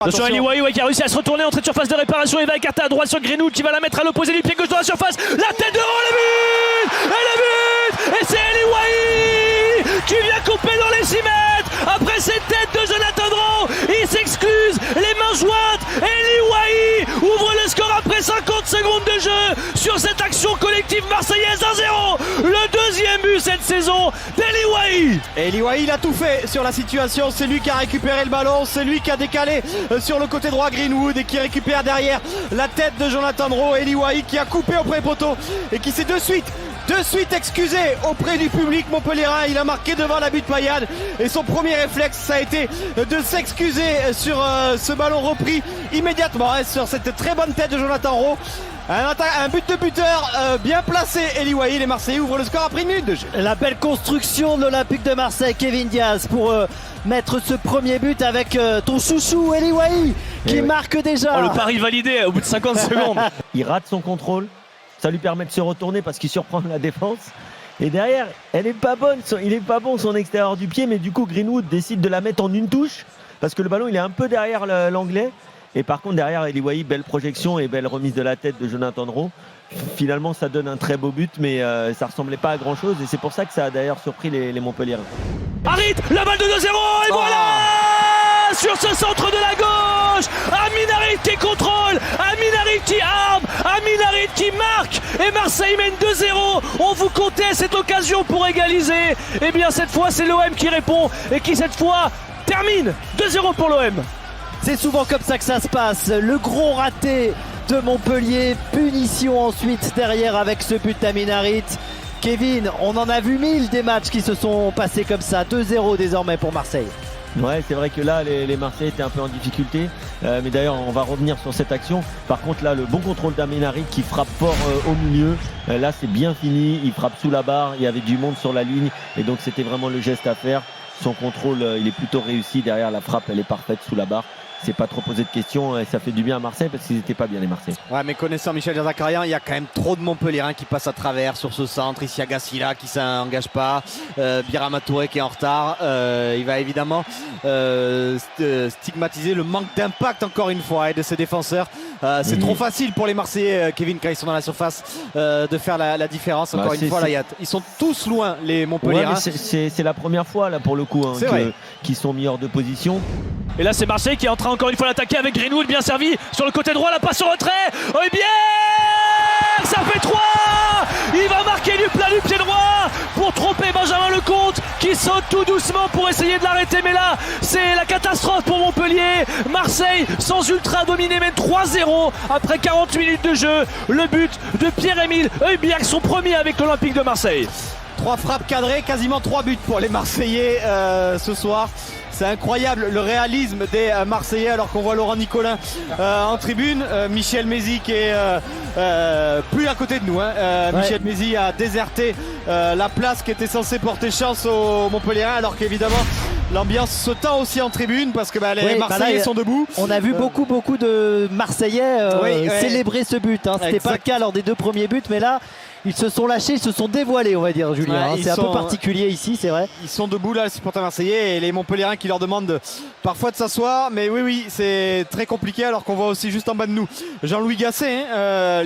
Attention Eli Wahi qui a réussi à se retourner, entrée de surface de réparation, il va écarter à droite sur Greenwood qui va la mettre à l'opposé du pied gauche dans la surface, la tête de haut, le but et c'est Eli Wahi qui vient couper dans les 6 mètres après cette tête de Jonathan Drouin, il s'excuse, les mains jointes, Eli Wahi ouvre le score après 50 secondes de jeu sur cette action collective marseillaise 1-0, le deuxième but cette saison d'Eli Wahi. Eli Wahi il a tout fait sur la situation, c'est lui qui a récupéré le ballon, c'est lui qui a décalé sur le côté droit Greenwood et qui récupère derrière la tête de Jonathan Drouin. Eli Wahi qui a coupé au pré-poteau et qui s'est de suite excusé auprès du public montpelliérain. Il a marqué devant la butte Payane et son premier réflexe ça a été de s'excuser sur ce ballon repris immédiatement sur cette très bonne tête de Jonathan Drouin. Un but de buteur bien placé, Eli Wahi. Les Marseillais ouvrent le score après 1 minute de jeu. La belle construction de l'Olympique de Marseille, Kevin Diaz, pour mettre ce premier but avec ton chouchou Eli Wahi qui marque déjà. Oh, le pari validé au bout de 50 secondes. Il rate son contrôle, ça lui permet de se retourner parce qu'il surprend la défense. Et derrière, il est pas bon son extérieur du pied, mais du coup Greenwood décide de la mettre en une touche parce que le ballon il est un peu derrière l'anglais. Et par contre derrière Eli Wahi, belle projection et belle remise de la tête de Jonathan Drouin. Finalement ça donne un très beau but, mais ça ressemblait pas à grand chose et c'est pour ça que ça a d'ailleurs surpris les Montpelliérains. Harit, la balle de 2-0 et voilà sur ce centre de la gauche, Amin Harit qui contrôle, Amin Harit qui arme, Amin Harit qui marque et Marseille mène 2-0. On vous comptait cette occasion pour égaliser, et bien cette fois c'est l'OM qui répond et qui cette fois termine 2-0 pour l'OM. C'est souvent comme ça que ça se passe. Le gros raté de Montpellier, punition ensuite derrière avec ce but d'Amin Harit. Kevin, on en a vu 1000 des matchs qui se sont passés comme ça. 2-0 désormais pour Marseille. Ouais, c'est vrai que là les Marseillais étaient un peu en difficulté, mais d'ailleurs on va revenir sur cette action. Par contre là le bon contrôle d'Amin Harit qui frappe fort au milieu, là c'est bien fini, il frappe sous la barre, il y avait du monde sur la ligne et donc c'était vraiment le geste à faire. Son contrôle il est plutôt réussi, derrière la frappe elle est parfaite sous la barre. C'est pas trop posé de questions et ça fait du bien à Marseille parce qu'ils n'étaient pas bien les Marseillais. Ouais, mais connaissant Michel Zakarian, il y a quand même trop de Montpelliérains qui passent à travers sur ce centre. Ici Agassila qui s'engage pas, Birama Touré qui est en retard. Il va évidemment stigmatiser le manque d'impact encore une fois et de ses défenseurs. C'est trop facile pour les Marseillais, Kevin, quand ils sont dans la surface de faire la différence. Encore une fois, là, ils sont tous loin les Montpelliérains. Ouais, c'est la première fois là pour le coup qu'ils sont mis hors de position. Et là c'est Marseille qui est en train encore une fois d'attaquer avec Greenwood bien servi sur le côté droit, la passe au retrait. Oh et bien ça fait 3. Il va marquer du plat du pied droit pour tromper Benjamin Lecomte qui saute tout doucement pour essayer de l'arrêter, mais là c'est la catastrophe pour Montpellier. Marseille sans ultra dominé mène 3-0 après 40 minutes de jeu. Le but de Pierre-Emile Højbjerg, son premier avec l'Olympique de Marseille. 3 frappes cadrées, quasiment 3 buts pour les Marseillais ce soir. C'est incroyable le réalisme des Marseillais alors qu'on voit Laurent Nicolin en tribune. Michel Mézy qui est plus à côté de nous. Michel Mézy a déserté la place qui était censée porter chance aux Montpelliérains alors qu'évidemment l'ambiance se tend aussi en tribune parce que les Marseillais sont debout. On a vu beaucoup de Marseillais célébrer ce but. C'était pas le cas lors des 2 premiers buts, mais là ils se sont lâchés, ils se sont dévoilés, on va dire, Julien. C'est un peu particulier ici, c'est vrai. Ils sont debout là, les supporters marseillais et les Montpelliérains qui leur demandent parfois de s'asseoir. Mais oui, c'est très compliqué alors qu'on voit aussi juste en bas de nous Jean-Louis Gasset,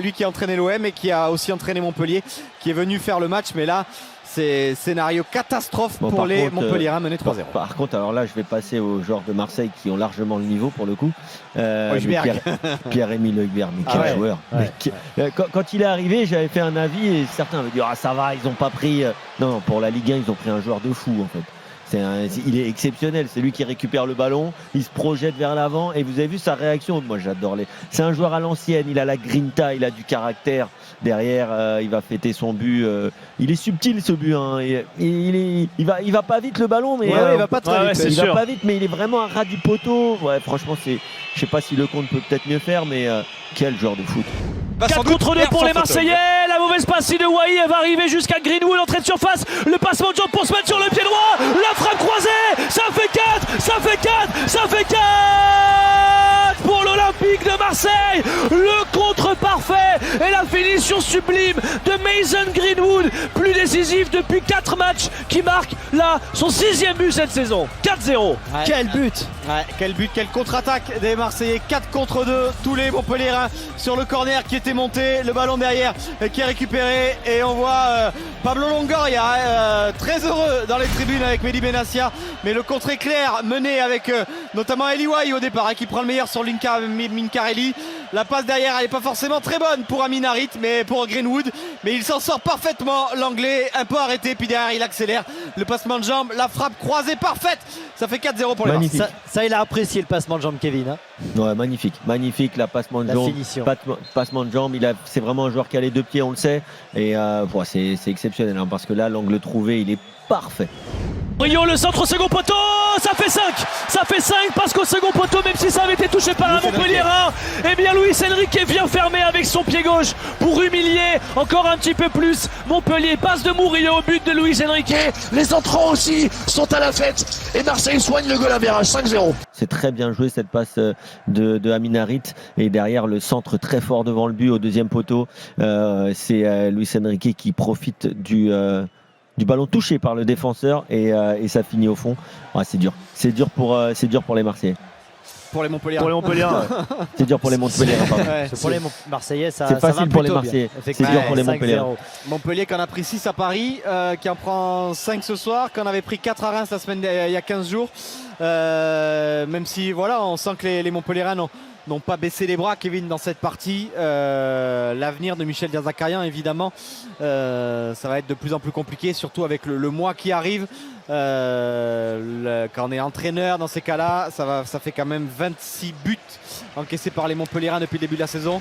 lui qui a entraîné l'OM et qui a aussi entraîné Montpellier, qui est venu faire le match. Mais là, c'est scénario catastrophe pour les Montpelliérains menés 3-0. Par contre, alors là, je vais passer aux joueurs de Marseille qui ont largement le niveau pour le coup. Pierre-Emile Højbjerg, mais quel joueur. Mais quand il est arrivé, j'avais fait un avis et certains avaient dit ah ça va, ils ont pas pris. Non, pour la Ligue 1, ils ont pris un joueur de fou en fait. Il est exceptionnel, c'est lui qui récupère le ballon, il se projette vers l'avant et vous avez vu sa réaction, moi j'adore c'est un joueur à l'ancienne, il a la grinta, il a du caractère, derrière il va fêter son but, il est subtil ce but, il va pas vite le ballon mais il va pas très vite, il va pas vite mais il est vraiment à ras du poteau, franchement je sais pas si Lecomte peut peut-être mieux faire mais quel joueur de foot. 4 contre 2 pour les Marseillais, la mauvaise passe de Wahi, elle va arriver jusqu'à Greenwood, entrée de surface, le passement de jambe pour se mettre sur le pied droit, la frappe croisée, ça fait 4 pour l'Olympique de Marseille, le contre parfait parfait et la finition sublime de Mason Greenwood, plus décisif depuis 4 matchs, qui marque là son 6e but cette saison. 4-0. Ouais. Quel but! Ouais, quel but, quelle contre-attaque des Marseillais, 4 contre 2, tous les Montpelliérains sur le corner qui était monté, le ballon derrière qui est récupéré et on voit Pablo Longoria très heureux dans les tribunes avec Mehdi Benassia, mais le contre éclair mené avec notamment Eli Wahi au départ qui prend le meilleur sur Mincarelli. La passe derrière elle n'est pas forcément très bonne pour Amin Harit mais pour Greenwood, mais il s'en sort parfaitement l'anglais, un peu arrêté puis derrière il accélère, le passement de jambe, la frappe croisée parfaite, ça fait 4-0 pour les Magnifique. Marseillais. Ça, il a apprécié le passement de jambe, Kevin. Hein. Ouais, magnifique, la passement de La jambe. finition. Passement de jambe, c'est vraiment un joueur qui a les 2 pieds, on le sait. Et c'est exceptionnel hein, parce que là, l'angle trouvé, il est parfait. Rio, le centre au second poteau, ça fait 5 parce qu'au second poteau, même si ça avait été touché par un Montpelliérain, eh bien Luis Enrique vient fermer avec son pied gauche pour humilier encore un petit peu plus Montpellier. Passe de Murillo au but de Luis Enrique. Les entrants aussi sont à la fête et Marseille soigne le goal à virage 5-0. C'est très bien joué cette passe de Amin Harit et derrière le centre très fort devant le but au 2e poteau. C'est Luis Enrique qui profite du ballon touché par le défenseur et ça finit au fond. Ouais, c'est dur pour les Marseillais. Pour les Montpelliérains. Pour les Montpelliérains. C'est dur pour les Montpelliérains. pardon. Ouais, Pour les Marseillais, ça C'est facile va pour les plutôt Marseillais. bien. C'est dur pour les 5-0. Montpelliérains. Montpellier qui en a pris 6 à Paris, qui en prend 5 ce soir, qui en avait pris 4 à Reims la semaine il y a 15 jours. Même si voilà, on sent que les Montpelliérains n'ont pas baissé les bras, Kevin, dans cette partie. L'avenir de Michel Diazakarian, évidemment, ça va être de plus en plus compliqué, surtout avec le mois qui arrive. Quand on est entraîneur dans ces cas-là, ça fait quand même 26 buts encaissés par les Montpelliérains depuis le début de la saison.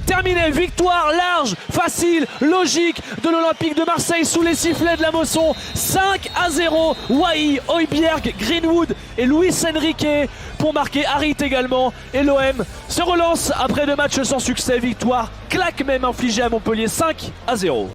Terminé, victoire large, facile, logique de l'Olympique de Marseille sous les sifflets de la Mosson. 5-0, Wahi, Højbjerg, Greenwood et Luis Enrique pour marquer Harit également. Et l'OM se relance après 2 matchs sans succès, victoire claque même infligée à Montpellier 5-0.